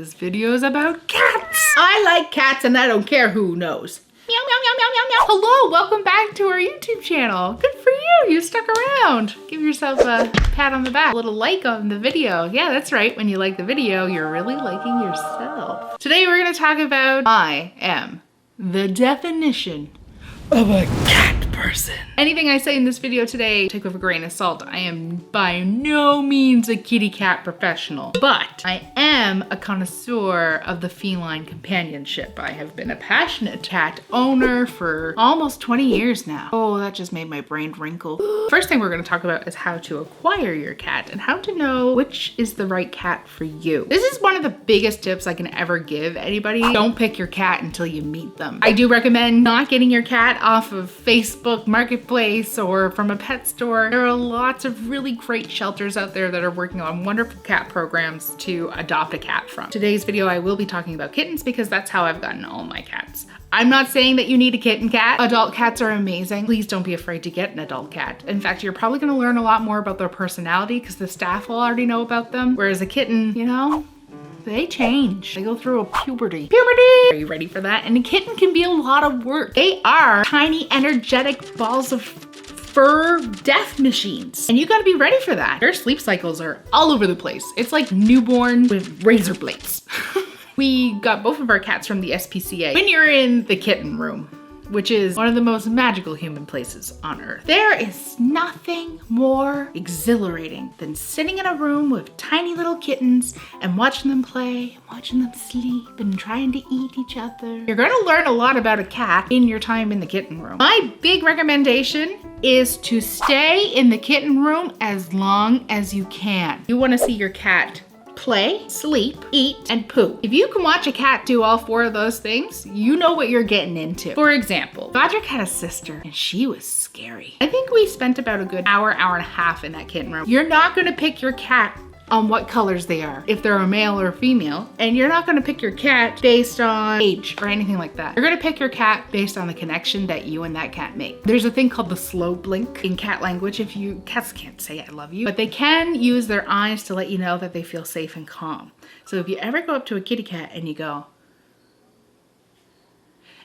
This video is about cats. I like cats and I don't care who knows. Meow, meow, meow, meow, meow, meow. Hello, welcome back to our YouTube channel. Good for you, you stuck around. Give yourself a pat on the back, a little like on the video. Yeah, that's right, when you like the video, you're really liking yourself. Today we're gonna talk about I am the definition of a cat person. Anything I say in this video today, take with a grain of salt. I am by no means a kitty cat professional, but I am a connoisseur of the feline companionship. I have been a passionate cat owner for almost 20 years now. Oh, that just made my brain wrinkle. First thing we're gonna talk about is how to acquire your cat and how to know which is the right cat for you. This is one of the biggest tips I can ever give anybody. Don't pick your cat until you meet them. I do recommend not getting your cat off of Facebook Marketplace or from a pet store. There are lots of really great shelters out there that are working on wonderful cat programs to adopt a cat from. Today's video, I will be talking about kittens because that's how I've gotten all my cats. I'm not saying that you need a kitten cat. Adult cats are amazing. Please don't be afraid to get an adult cat. In fact, you're probably gonna learn a lot more about their personality because the staff will already know about them. Whereas a kitten, you know, they change. They go through a puberty. Are you ready for that? And a kitten can be a lot of work. They are tiny, energetic balls of fur death machines. And you gotta be ready for that. Their sleep cycles are all over the place. It's like newborn with razor blades. We got both of our cats from the SPCA. When you're in the kitten room, which is one of the most magical human places on earth, there is nothing more exhilarating than sitting in a room with tiny little kittens and watching them play, watching them sleep, and trying to eat each other. You're gonna learn a lot about a cat in your time in the kitten room. My big recommendation is to stay in the kitten room as long as you can. You wanna see your cat play, sleep, eat, and poo. If you can watch a cat do all four of those things, you know what you're getting into. For example, Godric had a sister and she was scary. I think we spent about a good hour and a half in that kitten room. You're not gonna pick your cat on what colors they are, if they're a male or a female, and you're not gonna pick your cat based on age or anything like that. You're gonna pick your cat based on the connection that you and that cat make. There's a thing called the slow blink in cat language. Cats can't say I love you, but they can use their eyes to let you know that they feel safe and calm. So if you ever go up to a kitty cat and you go,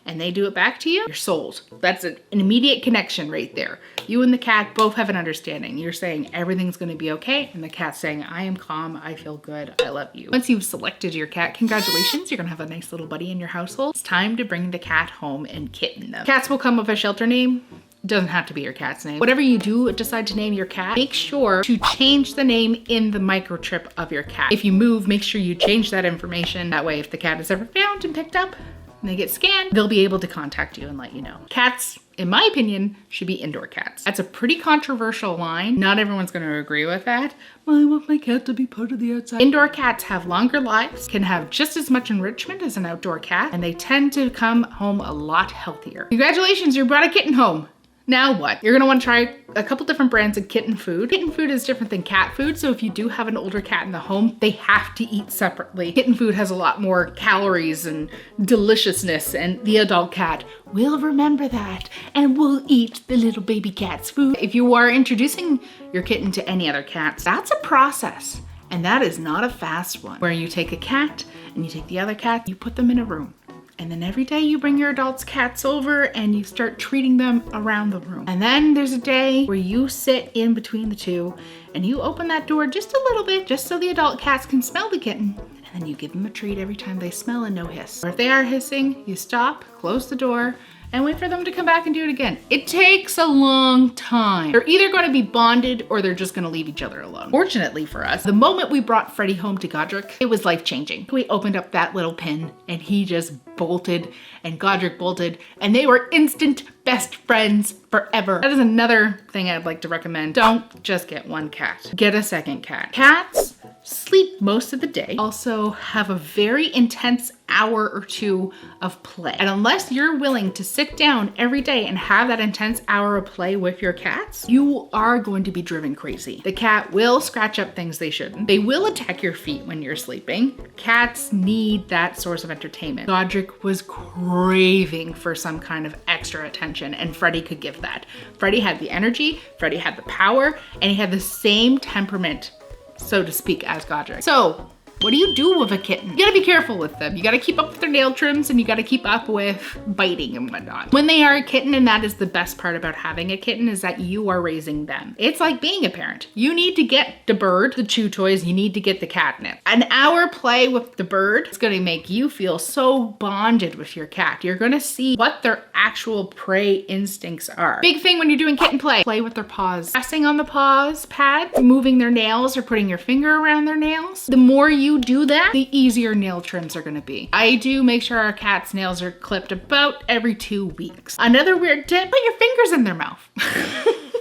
and they do it back to you, you're sold. That's an immediate connection right there. You and the cat both have an understanding. You're saying everything's gonna be okay, and the cat's saying, I am calm, I feel good, I love you. Once you've selected your cat, congratulations, you're gonna have a nice little buddy in your household. It's time to bring the cat home and kitten them. Cats will come with a shelter name. Doesn't have to be your cat's name. Whatever you do decide to name your cat, make sure to change the name in the microchip of your cat. If you move, make sure you change that information. That way, if the cat is ever found and picked up, and they get scanned, they'll be able to contact you and let you know. Cats, in my opinion, should be indoor cats. That's a pretty controversial line. Not everyone's gonna agree with that. Well, I want my cat to be part of the outside. Indoor cats have longer lives, can have just as much enrichment as an outdoor cat, and they tend to come home a lot healthier. Congratulations, you brought a kitten home. Now what? You're gonna wanna try a couple different brands of kitten food. Kitten food is different than cat food, so if you do have an older cat in the home, they have to eat separately. Kitten food has a lot more calories and deliciousness, and the adult cat will remember that and will eat the little baby cat's food. If you are introducing your kitten to any other cats, that's a process, and that is not a fast one, where you take a cat and you take the other cat, you put them in a room. And then every day you bring your adult's cats over and you start treating them around the room. And then there's a day where you sit in between the two and you open that door just a little bit, just so the adult cats can smell the kitten. And then you give them a treat every time they smell and no hiss. Or if they are hissing, you stop, close the door, and wait for them to come back and do it again. It takes a long time. They're either gonna be bonded or they're just gonna leave each other alone. Fortunately for us, the moment we brought Freddie home to Godric, it was life-changing. We opened up that little pin and he just bolted and Godric bolted and they were instant best friends forever. That is another thing I'd like to recommend. Don't just get one cat. Get a second cat. Cats sleep most of the day, also have a very intense hour or two of play. And unless you're willing to sit down every day and have that intense hour of play with your cats, you are going to be driven crazy. The cat will scratch up things they shouldn't. They will attack your feet when you're sleeping. Cats need that source of entertainment. Godric was craving for some kind of extra attention, and Freddie could give that. Freddie had the energy, Freddie had the power, and he had the same temperament, so to speak, as Godric. So What do you do with a kitten? You gotta be careful with them. You gotta keep up with their nail trims and you gotta keep up with biting and whatnot. When they are a kitten, and that is the best part about having a kitten, is that you are raising them. It's like being a parent. You need to get the bird, the chew toys, you need to get the catnip. An hour play with the bird is gonna make you feel so bonded with your cat. You're gonna see what their actual prey instincts are. Big thing when you're doing kitten play, play with their paws. Pressing on the paws pad, moving their nails or putting your finger around their nails. The more you do that, the easier nail trims are gonna be. I do make sure our cat's nails are clipped about every 2 weeks. Another weird tip, put your fingers in their mouth.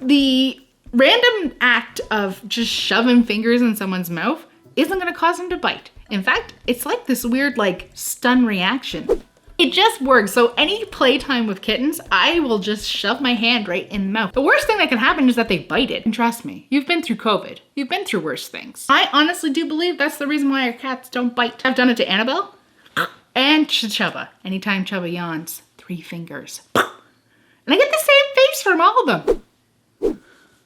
The random act of just shoving fingers in someone's mouth isn't gonna cause them to bite. In fact, it's like this weird like stun reaction. It just works. So any playtime with kittens, I will just shove my hand right in the mouth. The worst thing that can happen is that they bite it. And trust me, you've been through COVID. You've been through worse things. I honestly do believe that's the reason why our cats don't bite. I've done it to Annabelle and to Chubba. Anytime Chubba yawns, 3 fingers. And I get the same face from all of them.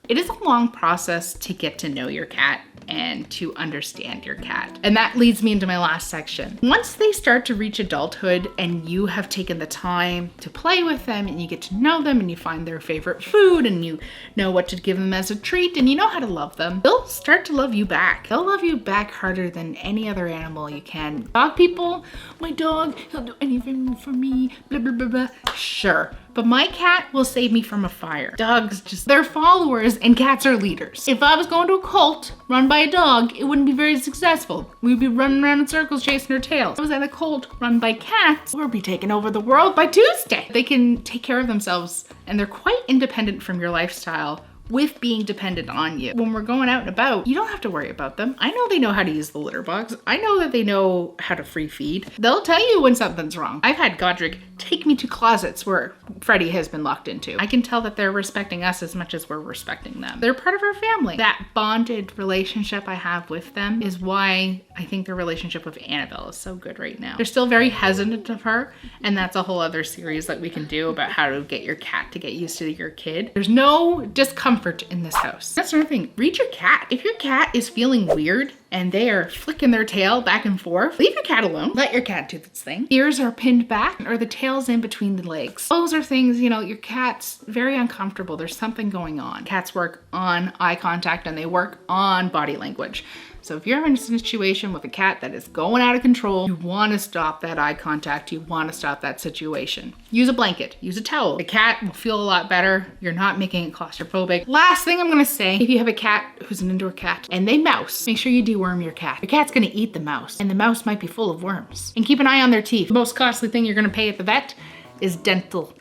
It is a long process to get to know your cat and to understand your cat. And that leads me into my last section. Once they start to reach adulthood and you have taken the time to play with them and you get to know them and you find their favorite food and you know what to give them as a treat and you know how to love them, they'll start to love you back. They'll love you back harder than any other animal you can. Dog people, my dog, he'll do anything for me, blah, blah, blah, blah. Sure. But my cat will save me from a fire. Dogs just, they're followers and cats are leaders. If I was going to a cult run by a dog, it wouldn't be very successful. We'd be running around in circles chasing our tails. If I was at a cult run by cats, we'd be taking over the world by Tuesday. They can take care of themselves and they're quite independent from your lifestyle with being dependent on you. When we're going out and about, you don't have to worry about them. I know they know how to use the litter box. I know that they know how to free feed. They'll tell you when something's wrong. I've had Godric take me to closets where Freddie has been locked into. I can tell that they're respecting us as much as we're respecting them. They're part of our family. That bonded relationship I have with them is why I think their relationship with Annabelle is so good right now. They're still very hesitant of her, and that's a whole other series that we can do about how to get your cat to get used to your kid. There's no discomfort in this house. That's another thing. Read your cat. If your cat is feeling weird and they are flicking their tail back and forth, leave your cat alone. Let your cat do its thing. Ears are pinned back or the tail's in between the legs. Those are things, you know, your cat's very uncomfortable. There's something going on. Cats work on eye contact and they work on body language. So if you're in a situation with a cat that is going out of control, you want to stop that eye contact. You want to stop that situation. Use a blanket, use a towel. The cat will feel a lot better. You're not making it claustrophobic. Last thing I'm going to say, if you have a cat who's an indoor cat and they mouse, make sure you deworm your cat. Your cat's going to eat the mouse and the mouse might be full of worms. And keep an eye on their teeth. The most costly thing you're going to pay at the vet is dental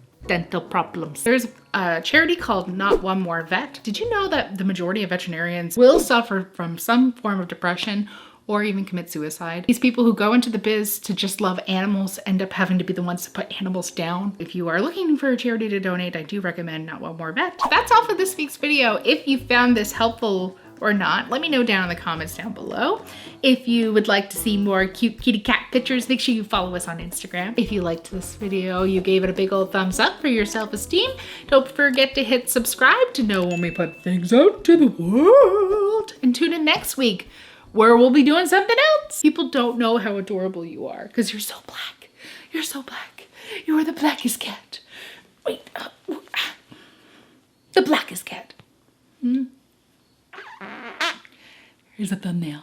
problems. There's a charity called Not One More Vet. Did you know that the majority of veterinarians will suffer from some form of depression or even commit suicide? These people who go into the biz to just love animals end up having to be the ones to put animals down. If you are looking for a charity to donate, I do recommend Not One More Vet. That's all for this week's video. If you found this helpful or not, let me know down in the comments down below. If you would like to see more cute kitty cat pictures, make sure you follow us on Instagram. If you liked this video, you gave it a big old thumbs up for your self-esteem. Don't forget to hit subscribe to know when we put things out to the world. And tune in next week where we'll be doing something else. People don't know how adorable you are because you're so black. You're so black. You are the blackest cat. Wait, the blackest cat. Here's a thumbnail.